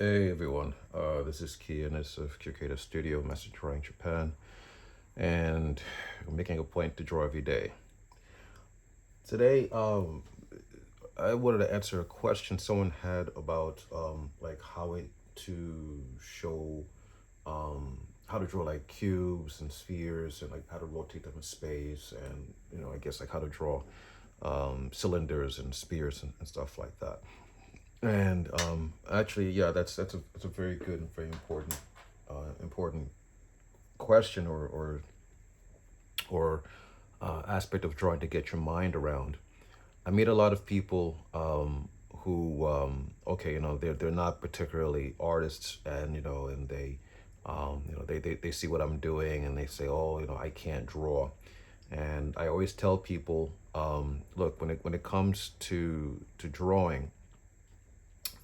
Hey everyone, this is Kianis of Kyokeda Studio, Master Drawing Japan, and I'm making a point to draw every day. Today, I wanted to answer a question someone had about like to show how to draw like cubes and spheres and like how to rotate them in space, and I guess like how to draw cylinders and spheres and stuff like that. And actually, yeah, that's a very good and very important question or aspect of drawing to get your mind around. I meet a lot of people who okay, they're not particularly artists, and and they see what I'm doing and they say, oh, I can't draw. And I always tell people, look, when it comes to drawing,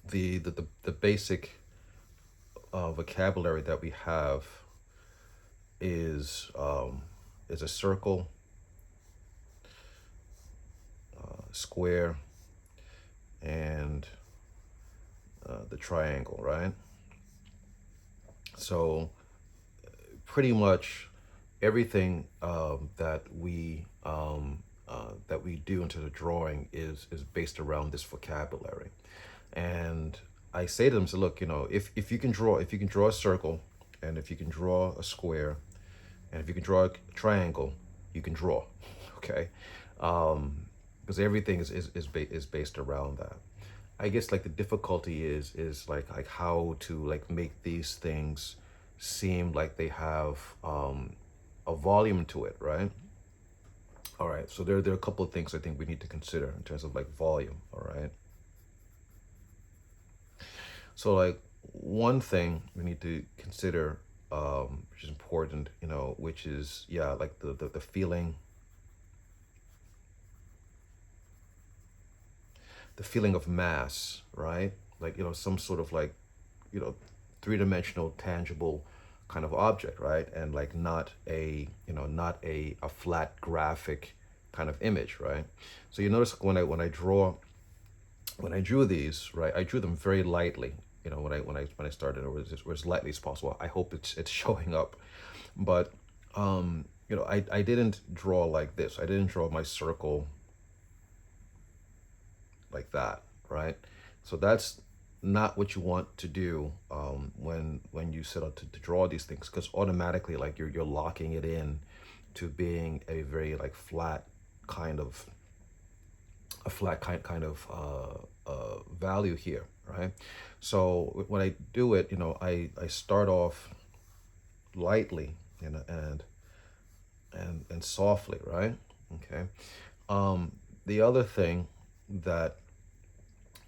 the basic vocabulary that we have is is a circle, square, and the triangle, right? So pretty much everything that we do into the drawing is based around this vocabulary. And I say to them, so look, if you can draw a circle, and if you can draw a square, and if you can draw a triangle, you can draw. Okay, because everything is based around that. I guess like the difficulty is like how to like make these things seem like they have a volume to it, right? All right, so there are a couple of things I think we need to consider in terms of like volume. All right, so like one thing we need to consider, which is important, which is, yeah, like the feeling of mass, right? Like, some sort of like, you know, three-dimensional tangible kind of object, right? And like not a flat graphic kind of image, right? So you notice when I drew these, right, I drew them very lightly. When I started, or as lightly as possible. I hope it's showing up, but I didn't draw like this. I didn't draw my circle like that, right? So that's not what you want to do when you set out to draw these things, because automatically like you're locking it in to being a very like kind of flat kind of value here, right? So when I do it, I start off lightly, and softly, right? Okay. The other thing that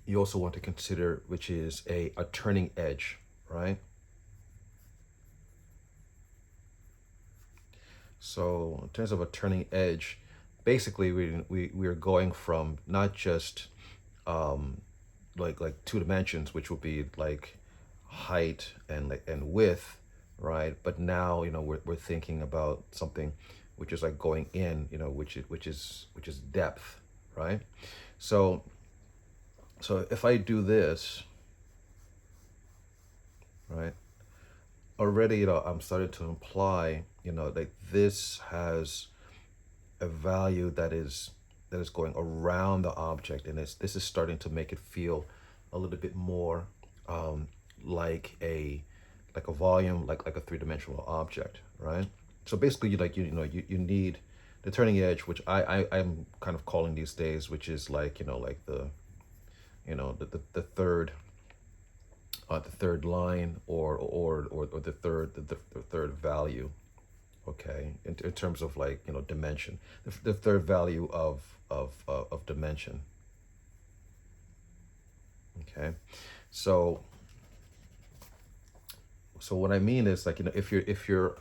you also want to consider, which is a turning edge, right? So in terms of a turning edge, basically we are going from not just like two dimensions, which would be like height and width, right? But now we're thinking about something which is like going in, which is depth, right? So if I do this, right, already I'm starting to imply like this has a value that is going around the object, and this is starting to make it feel a little bit more um, like a volume, like a three-dimensional object, right? So basically, you need the turning edge, which I'm kind of calling these days, which is like like the third line, or the third value, okay, in terms of like dimension, the third value of dimension, okay. So so what I mean is like if your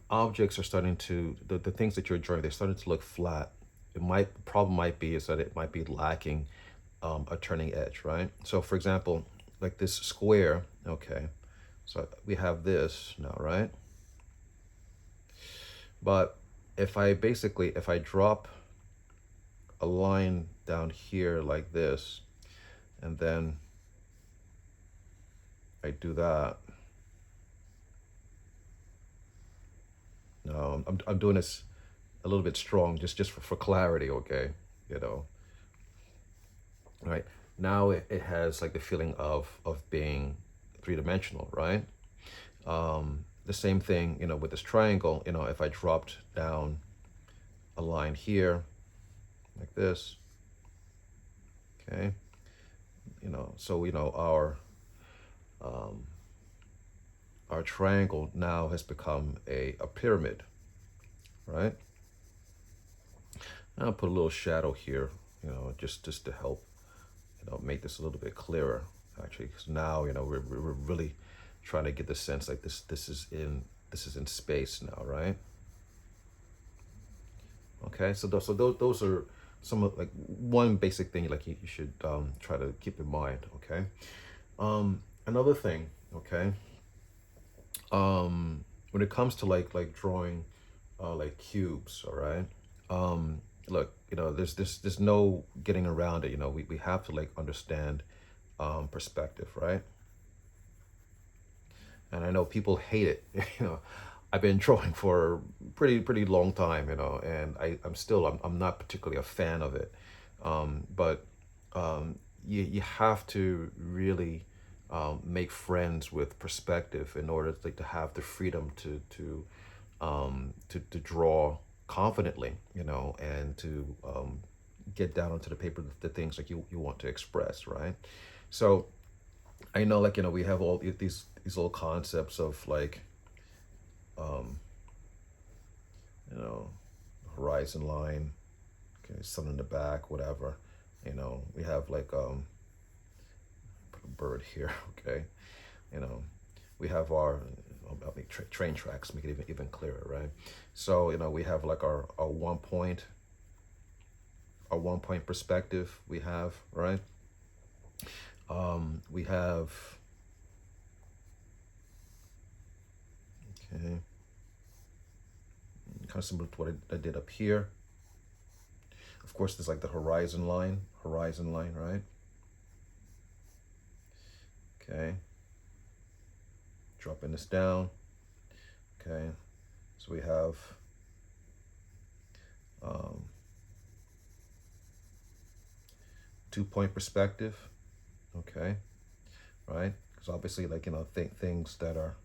objects are starting to the things that you're drawing, they're starting to look flat. Problem might be is that it might be lacking a turning edge, right? So for example, like this square, okay, so we have this now, right? But if I drop a line down here like this, and then I do that. No, I'm doing this a little bit strong, just for clarity, okay? You know, right? Now it has like the feeling of being three-dimensional, right? The same thing, with this triangle, if I dropped down a line here like this, okay? So our triangle now has become a pyramid, right? And I'll put a little shadow here, just to help, make this a little bit clearer, actually, because now, we're really trying to get the sense like this is in space now, right? Okay, so those are some of like one basic thing like you should try to keep in mind. Okay, another thing. Okay, when it comes to like drawing like cubes, all right. Look, there's no getting around it. We have to like understand perspective, right? And I know people hate it. I've been drawing for pretty long time, and I'm not particularly a fan of it. But you have to really make friends with perspective in order to have the freedom to draw confidently, and to get down onto the paper the things like you want to express, right? So I know, like, we have all these little concepts of like, um, you know, horizon line, okay, sun in the back, whatever. We have like put a bird here, okay. You know, we have our train tracks, make it even clearer, right? So we have like our 1 point, our 1 point perspective. We have, right. We have, okay, kind of similar to what I did up here. Of course, there's like the horizon line, right? Okay, dropping this down. Okay, so we have um, 2 point perspective. Okay, right? Because obviously, like, things that are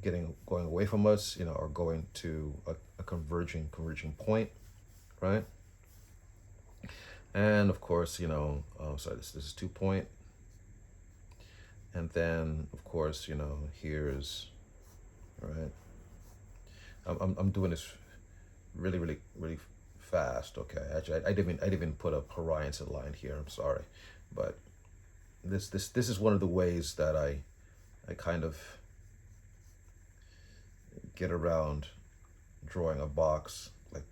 going away from us, are going to a converging point, right? And of course, sorry, this is 2 point. And then, of course, here's, right? I'm doing this really, really, really fast. Okay, actually, I didn't even put a horizon line here. I'm sorry, but this is one of the ways that I kind of get around drawing a box like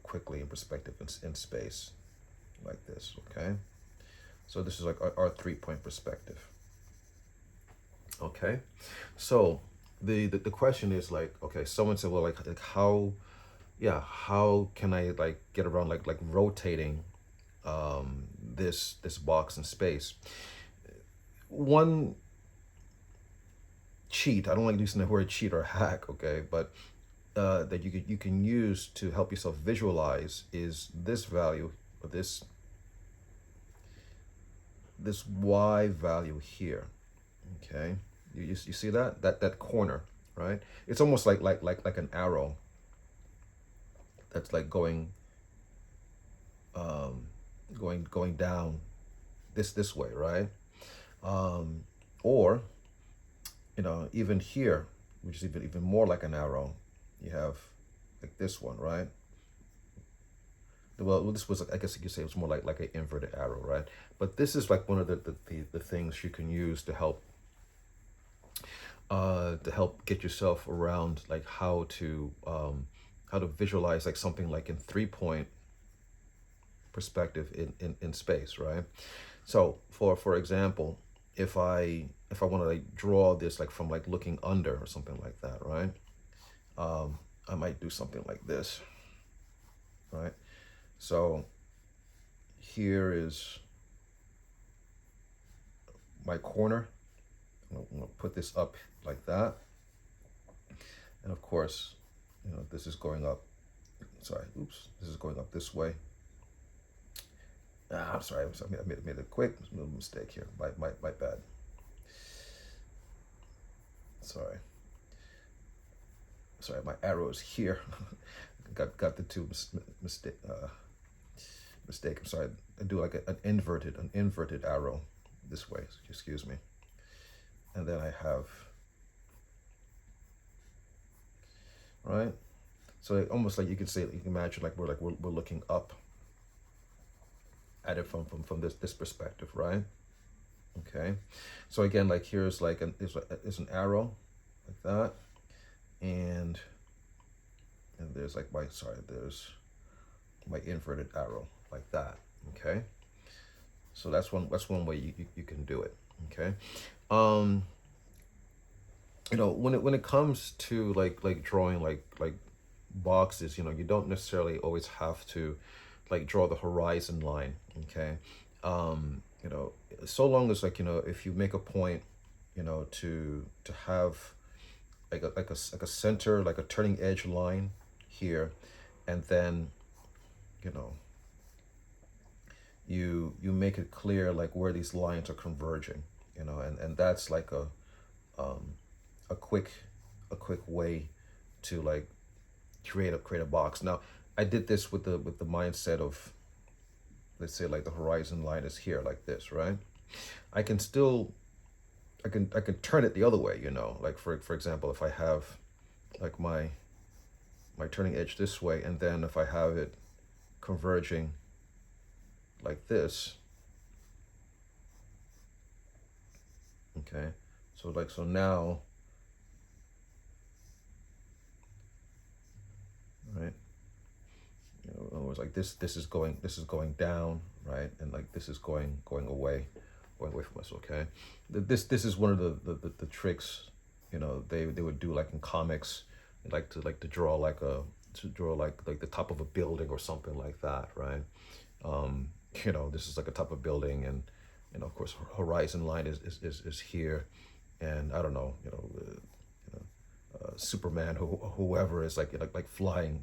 quickly in perspective in space like this. Okay, so this is like our 3 point perspective. Okay, so the question is like, okay, someone said, well, like how, yeah, how can I like get around like rotating this box in space? One cheat, I don't like using the word cheat or hack, okay, but that you can use to help yourself visualize is this value, or this y value here. Okay, you see that corner, right? It's almost like an arrow that's like um going down this way, right? Or even here, which is even more like an arrow. You have like this one, right? Well, this was, I guess you could say, it was more like an inverted arrow, right? But this is like one of the things you can use to help get yourself around like how to visualize like something like in 3 point perspective in space, right? So for example, if I want to like draw this like from like looking under or something like that, right? I might do something like this, right? So here is my corner. I'm gonna put this up like that. And of course, this is going up. Sorry, oops, this is going up this way. I'm sorry, I made a quick little mistake here. My bad. Sorry, my arrow is here. got the two mistake. I'm sorry. I do like an inverted arrow this way. Excuse me. And then I have, right. So almost like you can imagine like we're looking up at it from this perspective, right? Okay. So again, like here's like there's an arrow like that, and there's like there's my inverted arrow like that. Okay. So that's one way you can do it. Okay. When it comes to like drawing like boxes, you don't necessarily always have to like draw the horizon line. Okay. So long as if you make a point, to have like a center, like a turning edge line here, and then you make it clear like where these lines are converging, and that's like a quick way to like create a box. Now I did this with the mindset of, let's say like the horizon line is here like this, right? I can turn it the other way, like for example, if I have like my turning edge this way, and then if I have it converging like this, okay, so now, right, in other words, like this is going down, right, and like this is going away from us. Okay, this is one of the tricks, they would do like in comics. They like to draw like the top of a building or something like that, right? This is like a top of a building, and of course horizon line is here, and I don't know, Superman, whoever is like flying,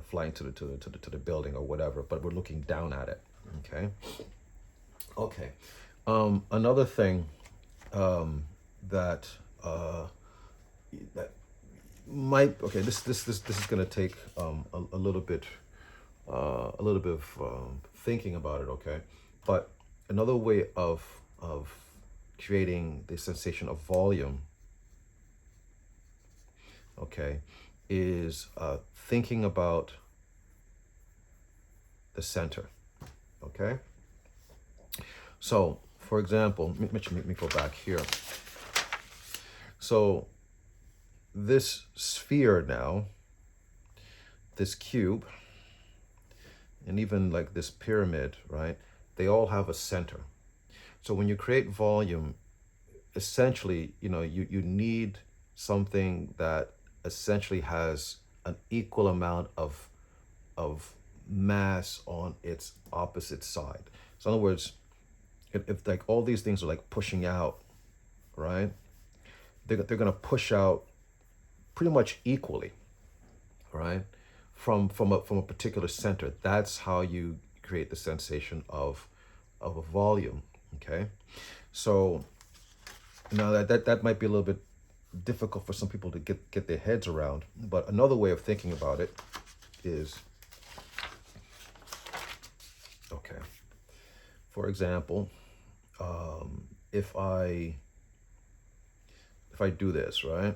flying to the building or whatever, but we're looking down at it. Okay. Another thing that might, okay, this is gonna take a little bit of thinking about it. Okay, but another way of creating the sensation of volume, okay, is thinking about the center. Okay, so for example, let me go back here. So this sphere now, this cube, and even like this pyramid, right? They all have a center. So when you create volume, essentially, you need something that essentially has an equal amount of mass on its opposite side. So in other words, if like all these things are like pushing out, right? They're gonna push out pretty much equally, right? From a particular center. That's how you create the sensation of a volume. Okay, so now that might be a little bit difficult for some people to get their heads around, but another way of thinking about it is, okay, for example, if I do this, right?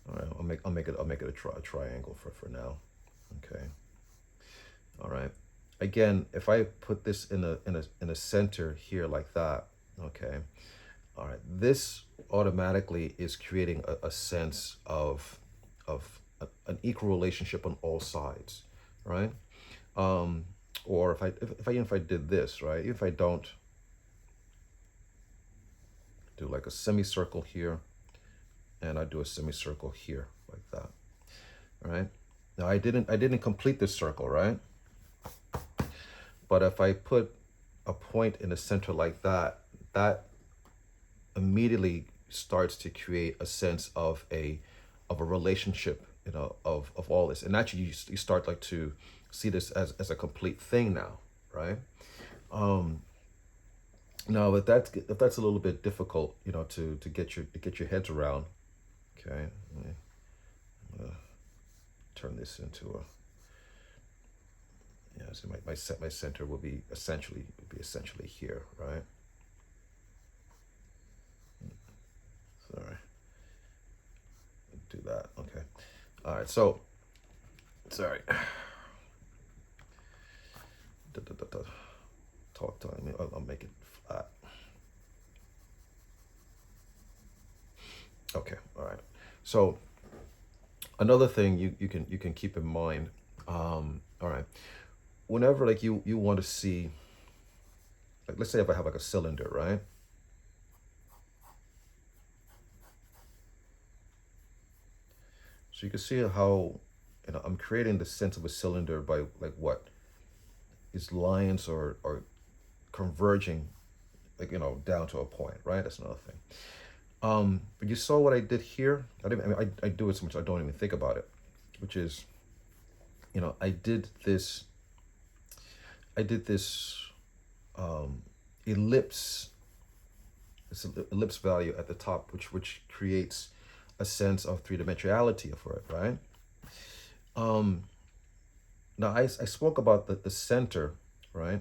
All right, I'll make it a triangle for now. Okay. All right. Again, if I put this in a center here like that, okay. All right. This automatically is creating a sense of an equal relationship on all sides, right? Or if I did this, right? If I don't do like a semicircle here, and I do a semicircle here like that, right? Now I didn't complete this circle, right? But if I put a point in the center like that, that immediately starts to create a sense of a relationship, of all this. And actually you start like to see this as a complete thing now, right? Um, Now, if that's a little bit difficult, to get your heads around, okay, let me turn this into a, yeah. So my center will be essentially here, right? Sorry, do that. Okay, all right. So sorry, Da, da, da, da. Talk time. I'll make it flat. Okay, all right. So another thing you can keep in mind. All right. Whenever like you want to see, like, let's say if I have like a cylinder, right? So you can see how, I'm creating the sense of a cylinder by like what these lines are converging, like, down to a point, right? That's another thing. But you saw what I did here. I do it so much I don't even think about it, which is, I did this. I did this um, ellipse. It's an ellipse value at the top, which creates a sense of three dimensionality for it, right? Um, Now I spoke about the center, right?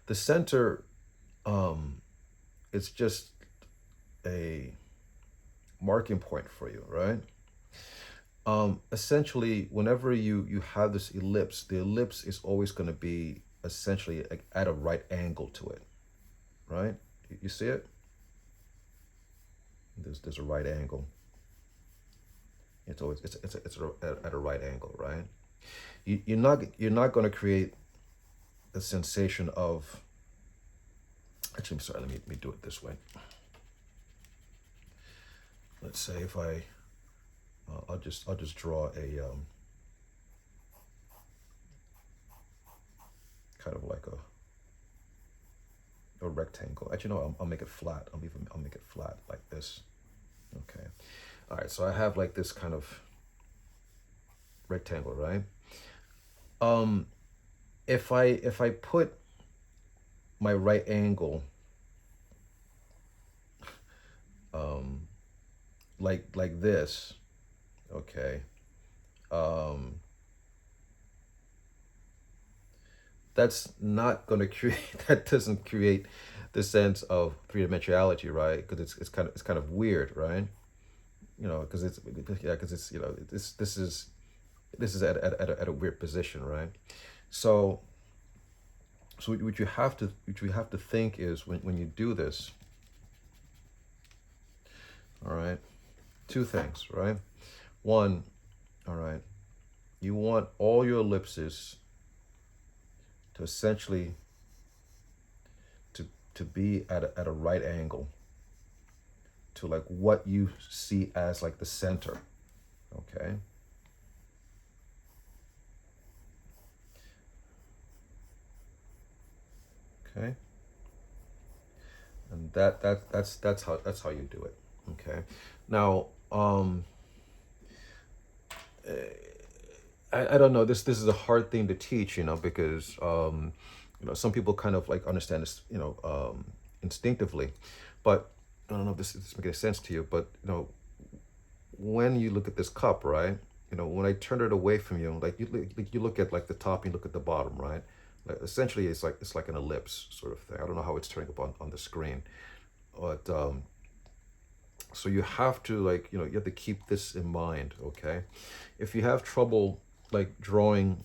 The center, um, it's just a marking point for you, right? Essentially, whenever you have this ellipse, the ellipse is always going to be essentially like at a right angle to it, right? You see it? There's a right angle. It's at a right angle, right? You're not going to create a sensation of. Actually, I'm sorry. Let me do it this way. Let's say if I'll just draw a kind of like a rectangle. Actually, no, I'll make it flat. I'll make it flat like this. Okay. All right. So I have like this kind of rectangle, right? Um, if I put my right angle um like this, okay. Um, that's not going to create that doesn't create the sense of three dimensionality, right? Because it's kind of weird, right? Because it's yeah, because it's this is at a weird position, right? So what you have to think is when you do this, all right, two things, right? One, all right, you want all your ellipses to essentially to be at a right angle to like what you see as like the center, okay? Okay, and that's how you do it. Okay, now I don't know, this is a hard thing to teach, because some people kind of like understand this, instinctively, but I don't know if this makes sense to you, but when you look at this cup, right? When I turn it away from you, like you look at like the top, you look at the bottom, right? Like essentially, it's like an ellipse sort of thing. I don't know how it's turning up on the screen, but so you have to like you have to keep this in mind, okay? If you have trouble like drawing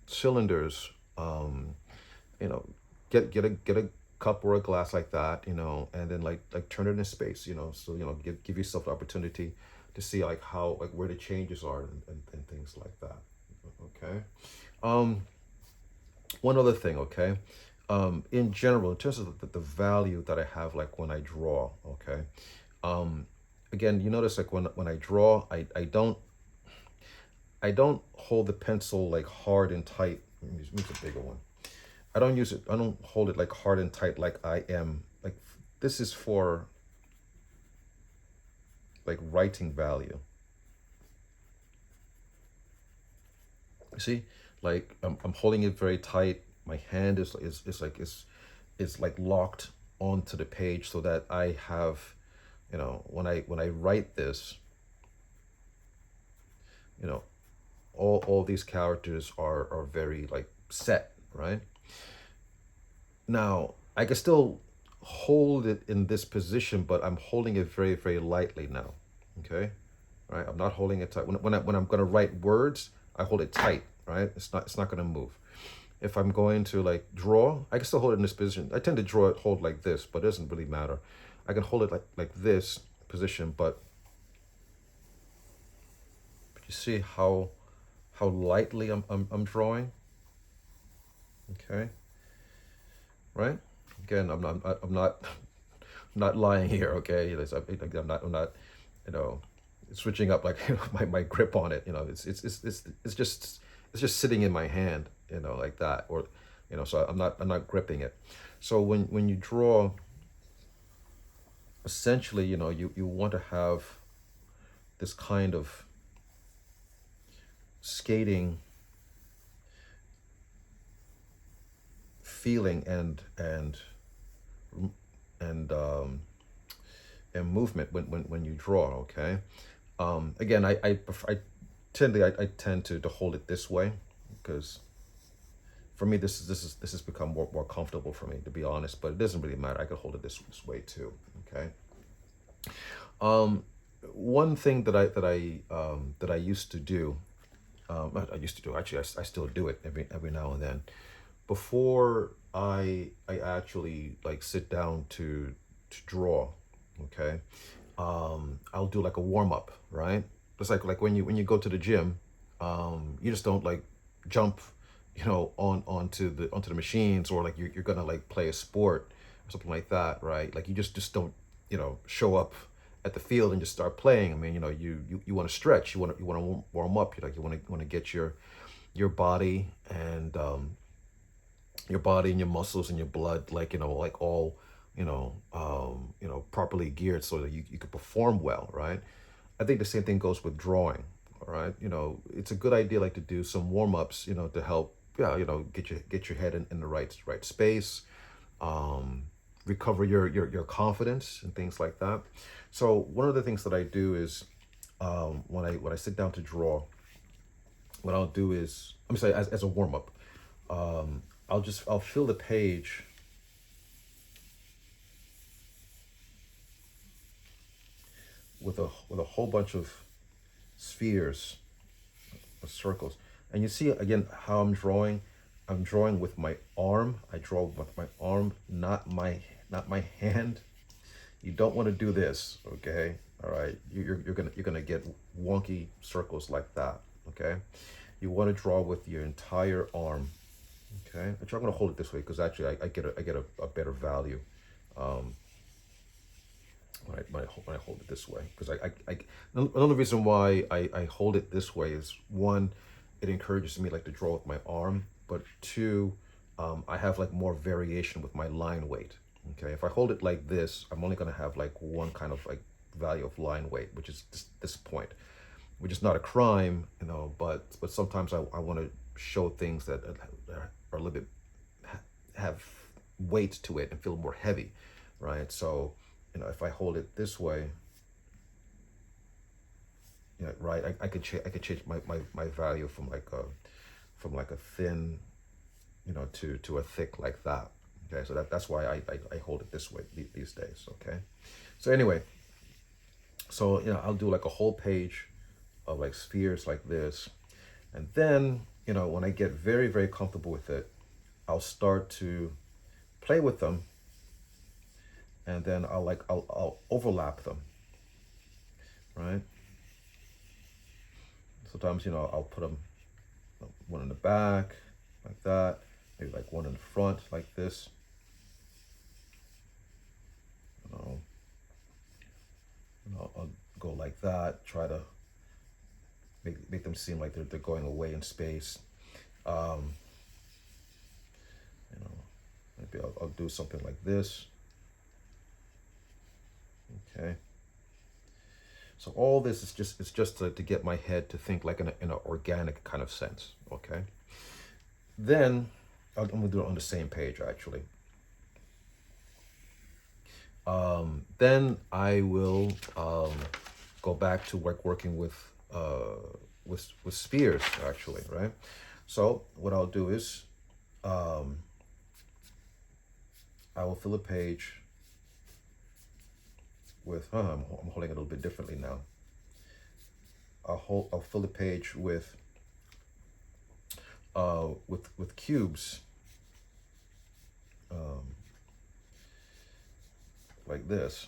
cylinders, you know, get a cup or a glass like that, and then like turn it in space, so give yourself the opportunity to see like how like where the changes are and things like that. Okay. Um, One other thing, okay. In general, in terms of the value that I have like when I draw, okay. Um, Again, you notice like when I draw, I don't hold the pencil like hard and tight. Let me use a bigger one. I don't use it. I don't hold it like hard and tight like I am. Like this is for like writing value. You see, like I'm holding it very tight. My hand is like locked onto the page so that I have, when I write this, you know, all these characters are very like set, right? Now I can still hold it in this position, but I'm holding it very, very lightly now. Okay, right? I'm not holding it tight. When I'm gonna write words, I hold it tight, right? It's not gonna move. If I'm going to like draw, I can still hold it in this position. I tend to draw it hold like this, but it doesn't really matter. I can hold it like this position, but you see how lightly I'm drawing, okay? Right? Again, I'm not lying here, okay? I'm not, you know, switching up like my grip on it. It's just sitting in my hand, like that, or so I'm not gripping it. So when you draw, essentially, you want to have this kind of skating feeling and um, and movement when you draw. Okay. Again, I I tend to hold it this way because for me this has become more comfortable for me, to be honest. But it doesn't really matter. I could hold it this way too. Okay. Um, One thing that I used to do, I used to do actually, I still do it every now and then. Before I actually like sit down to draw, okay, I'll do like a warm up, right? Just like when you go to the gym, you just don't like jump, onto the machines, or like you're gonna like play a sport or something like that, right? Like you just don't, show up at the field and just start playing. I mean, you want to stretch, you want to warm up, you want to get your body and your body and your muscles and your blood, like like all properly geared so that you can perform well, right? I think the same thing goes with drawing. All right, it's a good idea like to do some warm-ups, to help, yeah, get your head in the right space, um recover your confidence and things like that. So one of the things that I do is, when I sit down to draw, what I'll do is, I'm sorry, as a warm-up, I'll fill the page with a whole bunch of spheres or circles. And you see again how I'm drawing. I'm drawing with my arm. I draw with my arm, not my hand. You don't want to do this, okay? All right, you're gonna get wonky circles like that, okay? You want to draw with your entire arm, okay? Actually, I'm gonna hold it this way because actually I get a better value when I hold it this way, because another reason why I hold it this way is, one, it encourages me like to draw with my arm, but two, I have like more variation with my line weight. Okay, if I hold it like this, I'm only gonna have like one kind of like value of line weight, which is this point, which is not a crime, but sometimes I want to show things that are a little bit have weight to it and feel more heavy, right? So, if I hold it this way, right, I could change my value from like a thin, to a thick like that. Okay, so that's why I hold it this way these days. Okay, so anyway, so I'll do like a whole page of like spheres like this, and then when I get very, very comfortable with it, I'll start to play with them, and then I'll overlap them, right? Sometimes I'll put them one in the back like that, maybe like one in the front like this, you know, I'll go like that, try to make them seem like they're going away in space. Um, maybe I'll do something like this. Okay. So all this is just to get my head to think like in an organic kind of sense. Okay. Then I'm gonna do it on the same page actually. Then I will go back to working with spheres actually, right? So what I'll do is I will fill a page with, I'm holding it a little bit differently now. I'll fill a page with cubes, like this.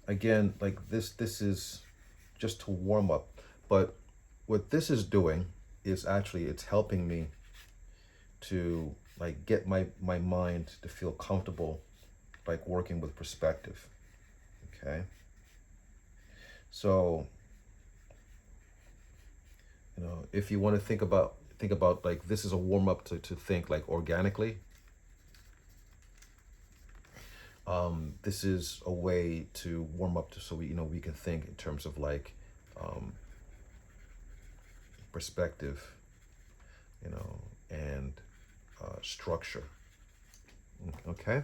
Again, like this is just to warm up, but what this is doing is actually it's helping me to like get my mind to feel comfortable like working with perspective. Okay. So, if you want to think about like this is a warm up to think like organically. This is a way to warm up to so we can think in terms of like perspective, and structure. Okay.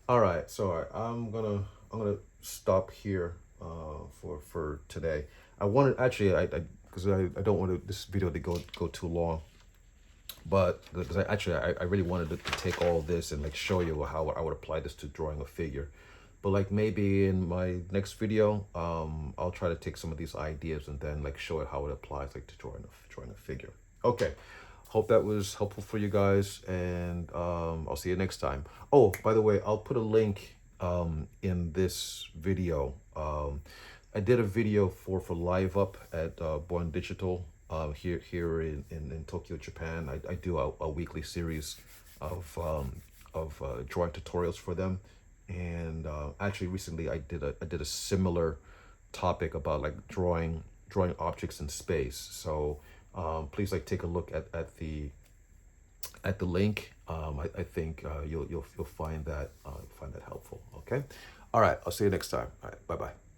All right. So I'm gonna stop here for today. I wanted actually I because I don't want this video to go too long, but because I really wanted to take all this and like show you how I would apply this to drawing a figure. But like maybe in my next video, I'll try to take some of these ideas and then like show it how it applies like to drawing a figure. Okay. Hope that was helpful for you guys, and I'll see you next time. Oh, by the way, I'll put a link in this video. I did a video for Live Up at Born Digital here in Tokyo, Japan. I do a weekly series of drawing tutorials for them, and actually recently I did a similar topic about like drawing objects in space. So please like take a look at the link. I think you'll find that helpful. Okay. All right. I'll see you next time. All right. Bye bye.